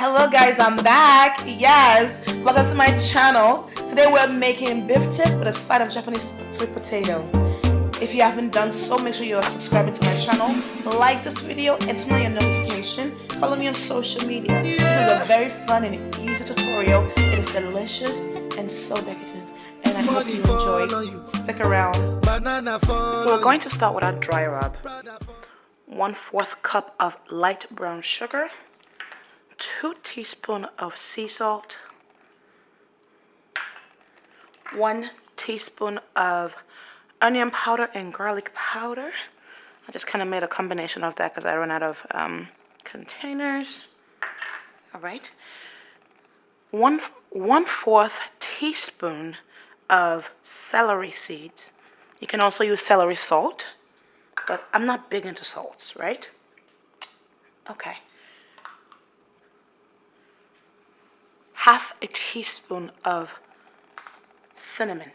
Hello guys, I'm back. Yes, welcome to my channel. Today we're making beef tip with a side of Japanese sweet potatoes. If you haven't done so, make sure you're subscribing to my channel, like this video, and turn on your notification. Follow me on social media. This is a very fun and easy tutorial. It is delicious and so decadent, and I hope you enjoy. Stick around. So we're going to start with our dry rub. 1/4 cup of light brown sugar, 2 teaspoons of sea salt, 1 teaspoon of onion powder and garlic powder. I just kind of made a combination of that because I ran out of containers. All right. 1/4 teaspoon of celery seeds. You can also use celery salt, but I'm not big into salts, right? Okay. 1/2 teaspoon of cinnamon.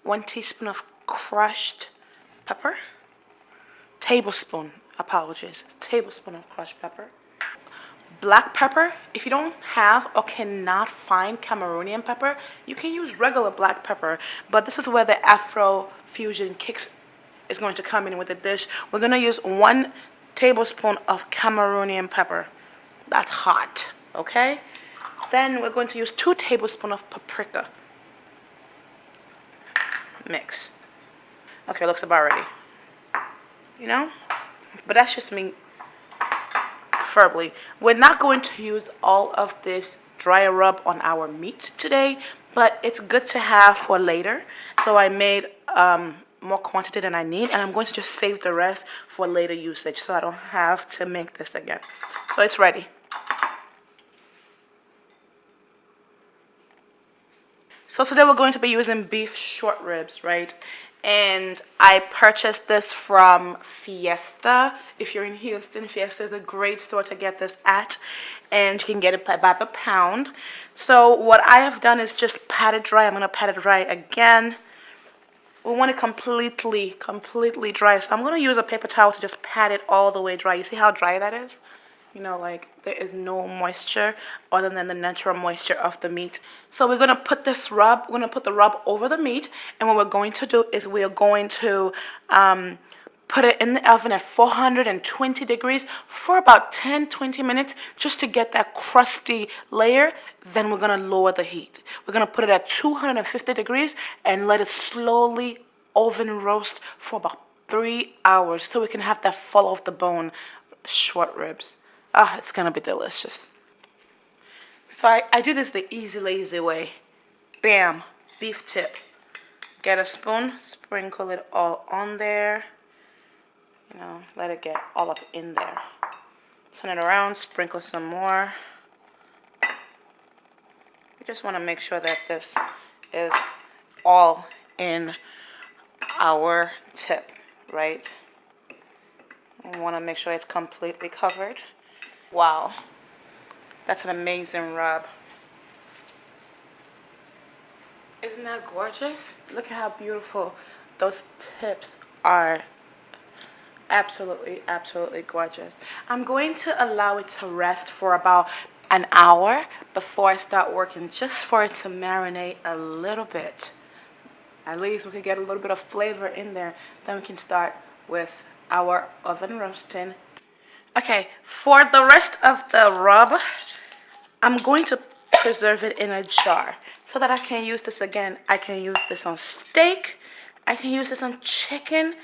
1 teaspoon of crushed pepper. Tablespoon of crushed pepper. Black pepper. If you don't have or cannot find Cameroonian pepper, you can use regular black pepper, but this is where the Afro fusion kicks is going to come in with the dish. We're going to use 1 tablespoon of Cameroonian pepper. That's hot, okay? Then we're going to use 2 tablespoons of paprika. Mix. Okay, looks about ready. You know? But that's just me preferably. We're not going to use all of this dry rub on our meat today, but it's good to have for later. So I made more quantity than I need, and I'm going to just save the rest for later usage so I don't have to make this again. So it's ready. So today we're going to be using beef short ribs, right? And I purchased this from Fiesta. If you're in Houston, Fiesta is a great store to get this at, and you can get it by the pound. So what I have done is just pat it dry. I'm going to pat it dry again. We want it completely dry. So I'm going to use a paper towel to just pat it all the way dry. You see how dry that is? You know, like there is no moisture other than the natural moisture of the meat. So we're going to put this rub, we're going to put the rub over the meat. And what we're going to do is we're going to put it in the oven at 420 degrees for about 10-20 minutes just to get that crusty layer. Then we're going to lower the heat. We're going to put it at 250 degrees and let it slowly oven roast for about 3 hours so we can have that fall off the bone short ribs. Ah, it's going to be delicious. So I do this the easy, lazy way. Bam, beef tip. Get a spoon, sprinkle it all on there. You know, let it get all up in there. Turn it around, sprinkle some more. We just want to make sure that this is all in our tip, right? We want to make sure it's completely covered. Wow, that's an amazing rub. Isn't that gorgeous? Look at how beautiful those tips are. Absolutely gorgeous. I'm going to allow it to rest for about an hour before I start working, just for it to marinate a little bit. At least we can get a little bit of flavor in there. Then we can start with our oven roasting. Okay, for the rest of the rub, I'm going to preserve it in a jar so that I can use this again. I can use this on steak. I can use this on chicken.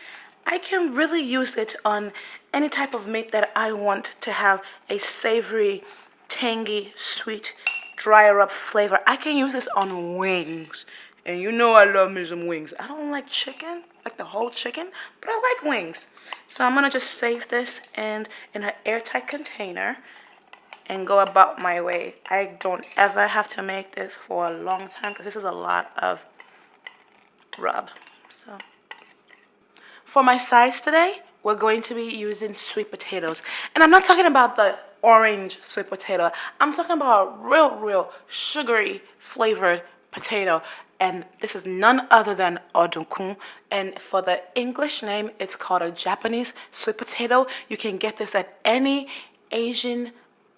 I can really use it on any type of meat that I want to have a savory, tangy, sweet, dry rub flavor. I can use this on wings. And you know I love me some wings. I don't like chicken, like the whole chicken, but I like wings. So I'm going to just save this in an airtight container and go about my way. I don't ever have to make this for a long time because this is a lot of rub. So for my sides today, we're going to be using sweet potatoes. And I'm not talking about the orange sweet potato. I'm talking about real sugary flavored potato. and this is none other than odunkun. And for the English name, it's called a Japanese sweet potato. You can get this at any Asian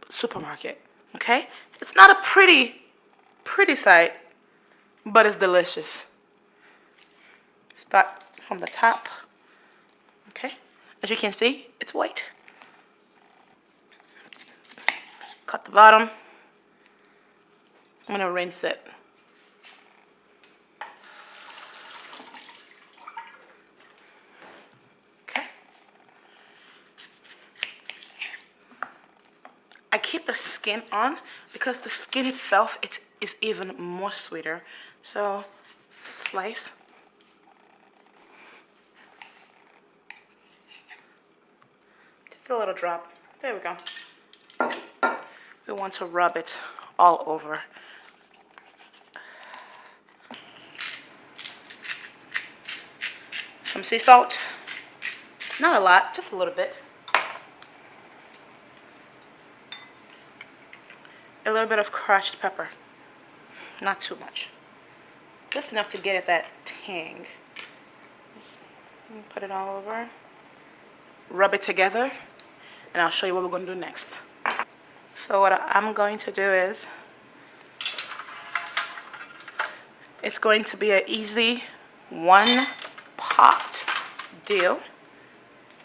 supermarket. Okay, it's not a pretty sight, but it's delicious. Start from the top. Okay, as you can see, it's white. Cut the bottom. I'm gonna rinse it. Okay. I keep the skin on because the skin itself is even more sweeter. So slice. Just a little drop. There we go. We want to rub it all over. Some sea salt. Not a lot, just a little bit. A little bit of crushed pepper. Not too much. Just enough to get at that tang. Just put it all over. Rub it together. And I'll show you what we're going to do next. So what I'm going to do is, it's going to be an easy one pot deal.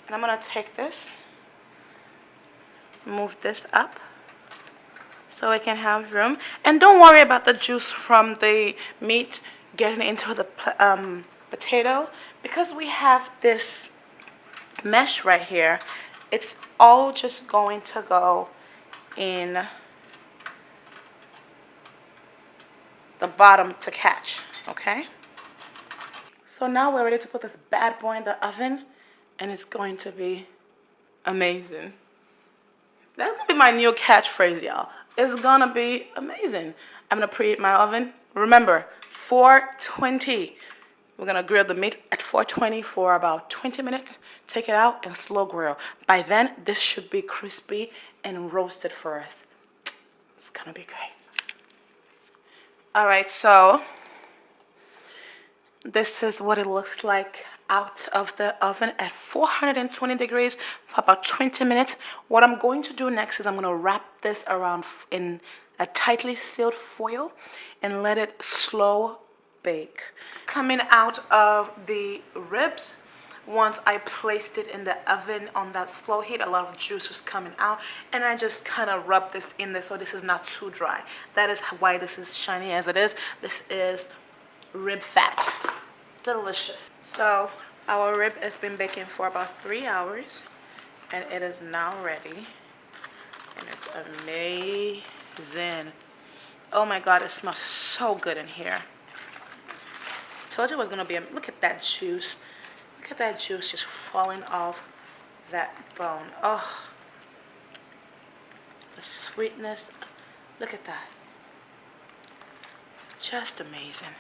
And I'm going to take this, move this up so it can have room. And don't worry about the juice from the meat getting into the potato, because we have this mesh right here. It's all just going to go in the bottom to catch, okay? So now we're ready to put this bad boy in the oven, and it's going to be amazing. That's gonna be my new catchphrase, y'all. It's gonna be amazing. I'm gonna preheat my oven. Remember, 420. We're gonna grill the meat at 420 for about 20 minutes. Take it out and slow grill. By then, this should be crispy and roasted for us. It's gonna be great. All right, so this is what it looks like out of the oven at 420 degrees for about 20 minutes. What I'm going to do next is I'm gonna wrap this around in a tightly sealed foil and let it slow bake. Coming out of the ribs, once I placed it in the oven on that slow heat, a lot of juice was coming out, and I just kind of rubbed this in there so this is not too dry. That is why this is shiny as it is. This is rib fat. Delicious. So our rib has been baking for about 3 hours, and it is now ready, and it's amazing. Oh my God, it smells so good in here. Told you it was gonna be a, look at that juice. Look at that juice just falling off that bone. Oh, the sweetness. Look at that. Just amazing.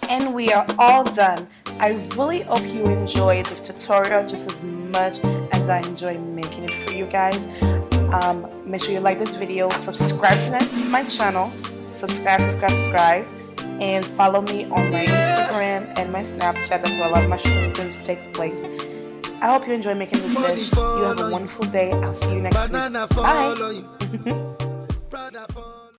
And we are all done. I really hope you enjoyed this tutorial just as much as I enjoy making it for you guys. Make sure you like this video, subscribe to my channel, subscribe, and follow me on my Instagram and my Snapchat. That's where a lot of my shenanigans takes place. I hope you enjoy making this dish. You have a wonderful day. I'll see you next week. Bye.